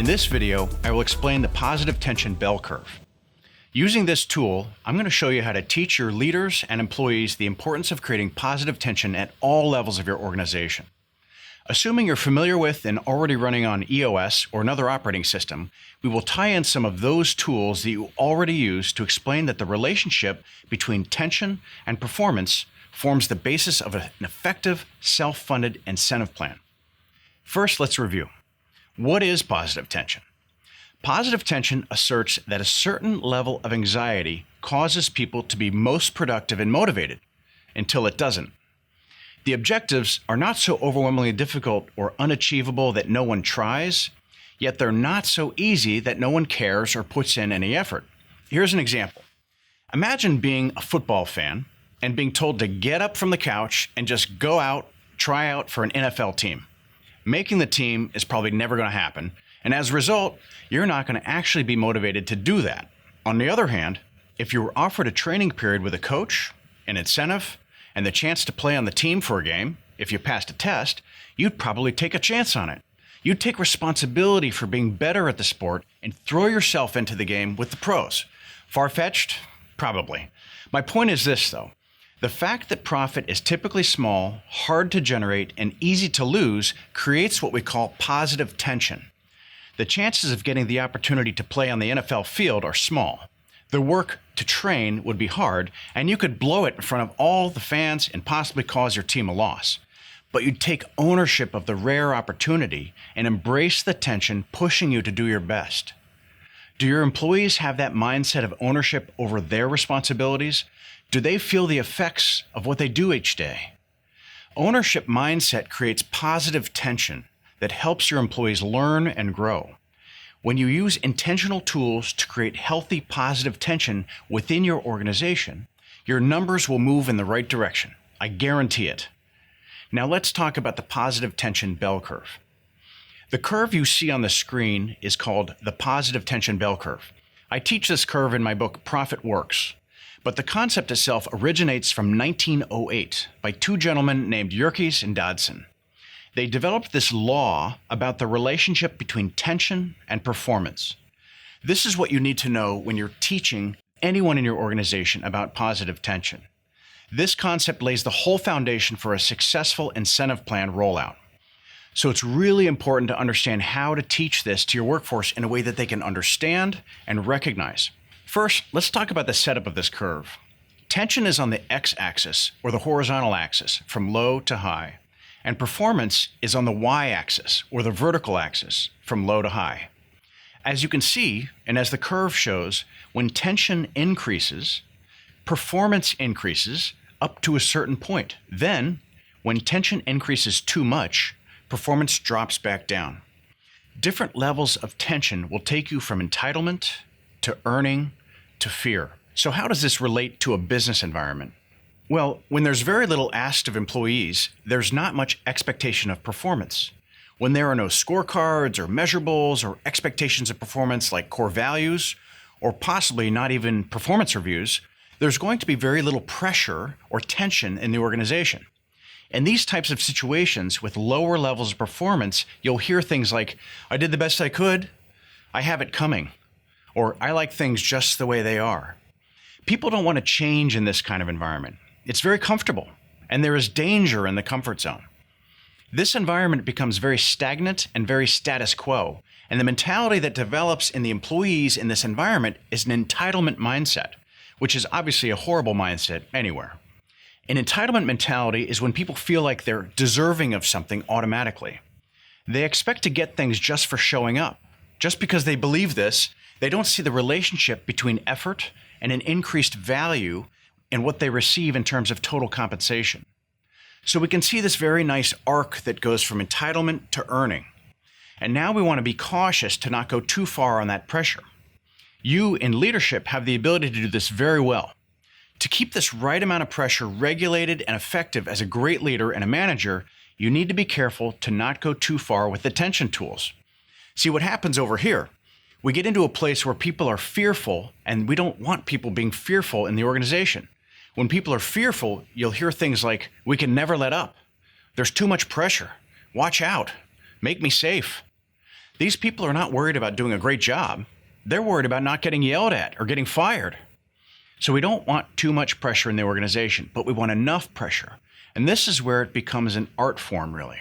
In this video, I will explain the positive tension bell curve. Using this tool, I'm going to show you how to teach your leaders and employees the importance of creating positive tension at all levels of your organization. Assuming you're familiar with and already running on EOS or another operating system, we will tie in some of those tools that you already use to explain that the relationship between tension and performance forms the basis of an effective, self-funded incentive plan. First, let's review. What is positive tension? Positive tension asserts that a certain level of anxiety causes people to be most productive and motivated until it doesn't. The objectives are not so overwhelmingly difficult or unachievable that no one tries, yet they're not so easy that no one cares or puts in any effort. Here's an example. Imagine being a football fan and being told to get up from the couch and just go out, try out for an NFL team. Making the team is probably never going to happen, and as a result, you're not going to actually be motivated to do that. On the other hand, if you were offered a training period with a coach, an incentive, and the chance to play on the team for a game, if you passed a test, you'd probably take a chance on it. You'd take responsibility for being better at the sport and throw yourself into the game with the pros. Far-fetched? Probably. My point is this, though. The fact that profit is typically small, hard to generate, and easy to lose creates what we call positive tension. The chances of getting the opportunity to play on the NFL field are small. The work to train would be hard, and you could blow it in front of all the fans and possibly cause your team a loss. But you'd take ownership of the rare opportunity and embrace the tension pushing you to do your best. Do your employees have that mindset of ownership over their responsibilities? Do they feel the effects of what they do each day? Ownership mindset creates positive tension that helps your employees learn and grow. When you use intentional tools to create healthy, positive tension within your organization, your numbers will move in the right direction. I guarantee it. Now let's talk about the positive tension bell curve. The curve you see on the screen is called the positive tension bell curve. I teach this curve in my book, Profit Works. But the concept itself originates from 1908 by two gentlemen named Yerkes and Dodson. They developed this law about the relationship between tension and performance. This is what you need to know when you're teaching anyone in your organization about positive tension. This concept lays the whole foundation for a successful incentive plan rollout. So it's really important to understand how to teach this to your workforce in a way that they can understand and recognize. First, let's talk about the setup of this curve. Tension is on the x-axis, or the horizontal axis, from low to high, and performance is on the y-axis, or the vertical axis, from low to high. As you can see, and as the curve shows, when tension increases, performance increases up to a certain point. Then, when tension increases too much, performance drops back down. Different levels of tension will take you from entitlement to earning to fear. So how does this relate to a business environment? Well, when there's very little asked of employees, there's not much expectation of performance. When there are no scorecards or measurables or expectations of performance like core values, or possibly not even performance reviews, there's going to be very little pressure or tension in the organization. In these types of situations with lower levels of performance, you'll hear things like, "I did the best I could," "I have it coming," or "I like things just the way they are." People don't want to change in this kind of environment. It's very comfortable, and there is danger in the comfort zone. This environment becomes very stagnant and very status quo, and the mentality that develops in the employees in this environment is an entitlement mindset, which is obviously a horrible mindset anywhere. An entitlement mentality is when people feel like they're deserving of something automatically. They expect to get things just for showing up. Just because they believe this, they don't see the relationship between effort and an increased value in what they receive in terms of total compensation. So we can see this very nice arc that goes from entitlement to earning. And now we want to be cautious to not go too far on that pressure. You in leadership have the ability to do this very well. To keep this right amount of pressure regulated and effective as a great leader and a manager, you need to be careful to not go too far with the tension tools. See what happens over here. We get into a place where people are fearful, and we don't want people being fearful in the organization. When people are fearful, you'll hear things like, "We can never let up," "There's too much pressure," "Watch out," "Make me safe." These people are not worried about doing a great job. They're worried about not getting yelled at or getting fired. So we don't want too much pressure in the organization, but we want enough pressure. And this is where it becomes an art form, really.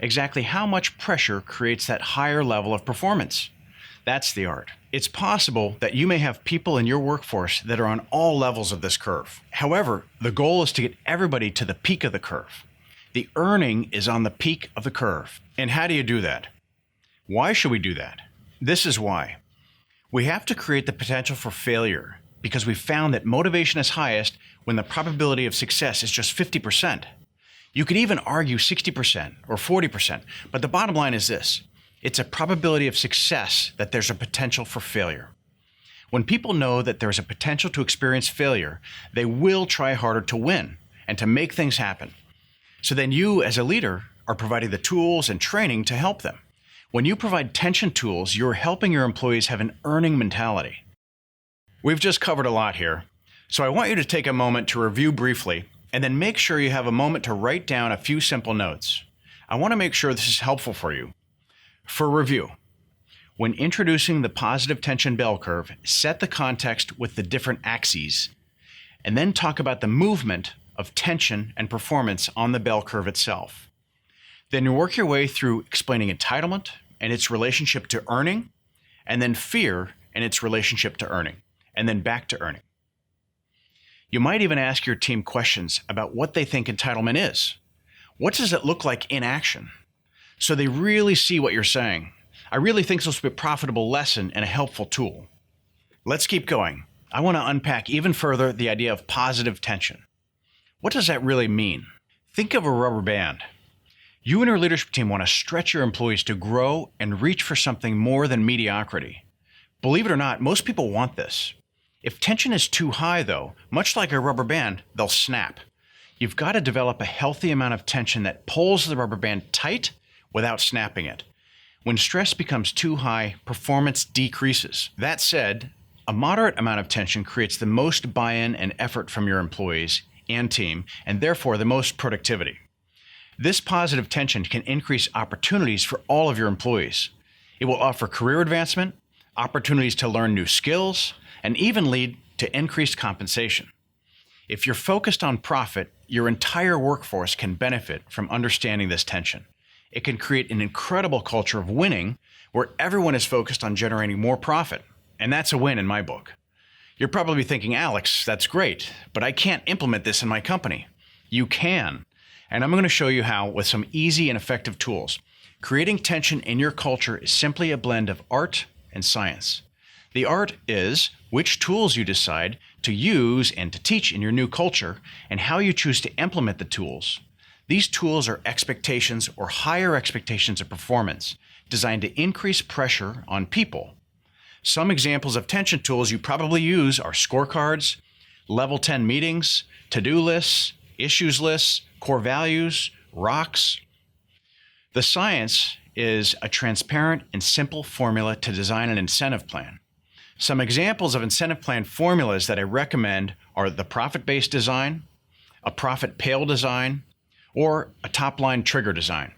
Exactly how much pressure creates that higher level of performance? That's the art. It's possible that you may have people in your workforce that are on all levels of this curve. However, the goal is to get everybody to the peak of the curve. The earning is on the peak of the curve. And how do you do that? Why should we do that? This is why. We have to create the potential for failure because we found that motivation is highest when the probability of success is just 50%. You could even argue 60% or 40%, but the bottom line is this. It's a probability of success that there's a potential for failure. When people know that there's a potential to experience failure, they will try harder to win and to make things happen. So then you, as a leader, are providing the tools and training to help them. When you provide tension tools, you're helping your employees have an earning mentality. We've just covered a lot here, so I want you to take a moment to review briefly and then make sure you have a moment to write down a few simple notes. I want to make sure this is helpful for you. For review, when introducing the positive tension bell curve, set the context with the different axes, and then talk about the movement of tension and performance on the bell curve itself. Then you work your way through explaining entitlement and its relationship to earning, and then fear and its relationship to earning, and then back to earning. You might even ask your team questions about what they think entitlement is. What does it look like in action? So they really see what you're saying. I really think this will be a profitable lesson and a helpful tool. Let's keep going. I want to unpack even further the idea of positive tension. What does that really mean? Think of a rubber band. You and your leadership team want to stretch your employees to grow and reach for something more than mediocrity. Believe it or not, most people want this. If tension is too high, though, much like a rubber band, they'll snap. You've got to develop a healthy amount of tension that pulls the rubber band tight without snapping it. When stress becomes too high, performance decreases. That said, a moderate amount of tension creates the most buy-in and effort from your employees and team, and therefore the most productivity. This positive tension can increase opportunities for all of your employees. It will offer career advancement, opportunities to learn new skills, and even lead to increased compensation. If you're focused on profit, your entire workforce can benefit from understanding this tension. It can create an incredible culture of winning where everyone is focused on generating more profit. And that's a win in my book. You're probably thinking, Alex, that's great, but I can't implement this in my company. You can. And I'm going to show you how with some easy and effective tools. Creating tension in your culture is simply a blend of art and science. The art is which tools you decide to use and to teach in your new culture and how you choose to implement the tools. These tools are expectations or higher expectations of performance designed to increase pressure on people. Some examples of tension tools you probably use are scorecards, level 10 meetings, to-do lists, issues lists, core values, rocks. The science is a transparent and simple formula to design an incentive plan. Some examples of incentive plan formulas that I recommend are the profit-based design, a profit pail design, or a top-line trigger design.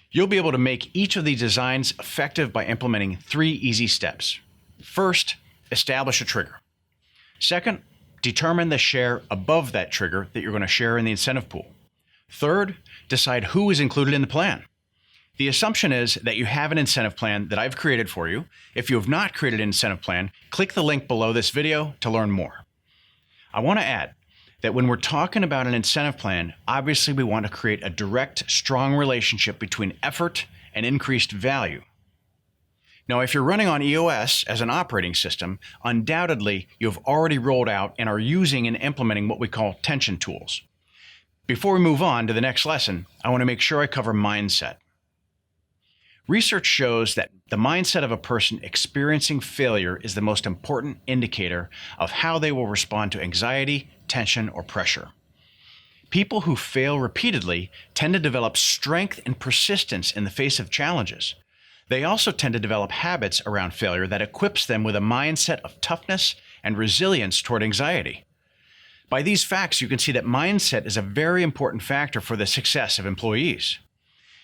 You'll be able to make each of these designs effective by implementing 3 easy steps. First, establish a trigger. Second, determine the share above that trigger that you're going to share in the incentive pool. Third, decide who is included in the plan. The assumption is that you have an incentive plan that I've created for you. If you have not created an incentive plan, click the link below this video to learn more. I want to add that when we're talking about an incentive plan, obviously we want to create a direct, strong relationship between effort and increased value. Now, if you're running on EOS as an operating system, undoubtedly you've already rolled out and are using and implementing what we call tension tools. Before we move on to the next lesson, I want to make sure I cover mindset. Research shows that the mindset of a person experiencing failure is the most important indicator of how they will respond to anxiety, tension, or pressure. People who fail repeatedly tend to develop strength and persistence in the face of challenges. They also tend to develop habits around failure that equips them with a mindset of toughness and resilience toward anxiety. By these facts, you can see that mindset is a very important factor for the success of employees.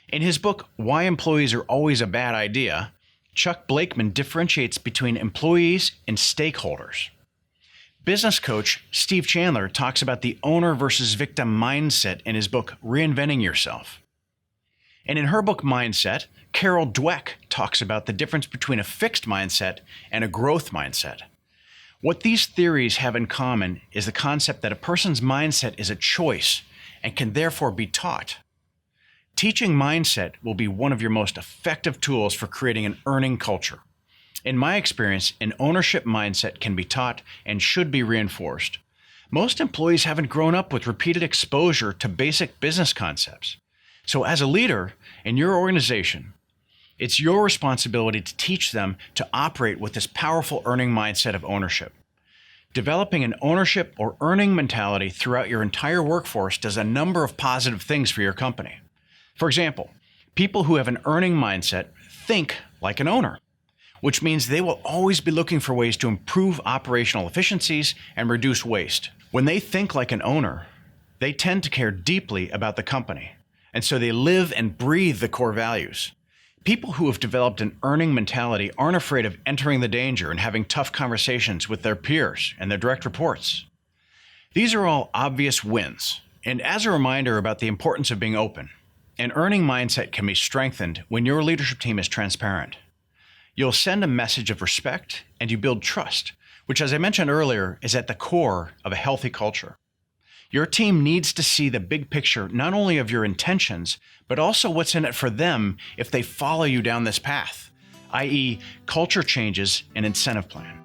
In his book, Why Employees Are Always a Bad Idea, Chuck Blakeman differentiates between employees and stakeholders. Business coach Steve Chandler talks about the owner versus victim mindset in his book, Reinventing Yourself. And in her book, Mindset, Carol Dweck talks about the difference between a fixed mindset and a growth mindset. What these theories have in common is the concept that a person's mindset is a choice and can therefore be taught. Teaching mindset will be one of your most effective tools for creating an earning culture. In my experience, an ownership mindset can be taught and should be reinforced. Most employees haven't grown up with repeated exposure to basic business concepts. So as a leader in your organization, it's your responsibility to teach them to operate with this powerful earning mindset of ownership. Developing an ownership or earning mentality throughout your entire workforce does a number of positive things for your company. For example, people who have an earning mindset think like an owner, which means they will always be looking for ways to improve operational efficiencies and reduce waste. When they think like an owner, they tend to care deeply about the company, and so they live and breathe the core values. People who have developed an earning mentality aren't afraid of entering the danger and having tough conversations with their peers and their direct reports. These are all obvious wins, and as a reminder about the importance of being open, an earning mindset can be strengthened when your leadership team is transparent. You'll send a message of respect and you build trust, which, as I mentioned earlier, is at the core of a healthy culture. Your team needs to see the big picture, not only of your intentions, but also what's in it for them if they follow you down this path, i.e., culture changes and incentive plan.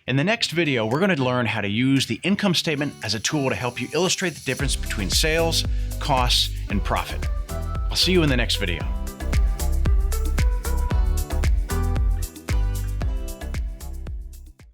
In the next video, we're going to learn how to use the income statement as a tool to help you illustrate the difference between sales, costs, and profit. I'll see you in the next video.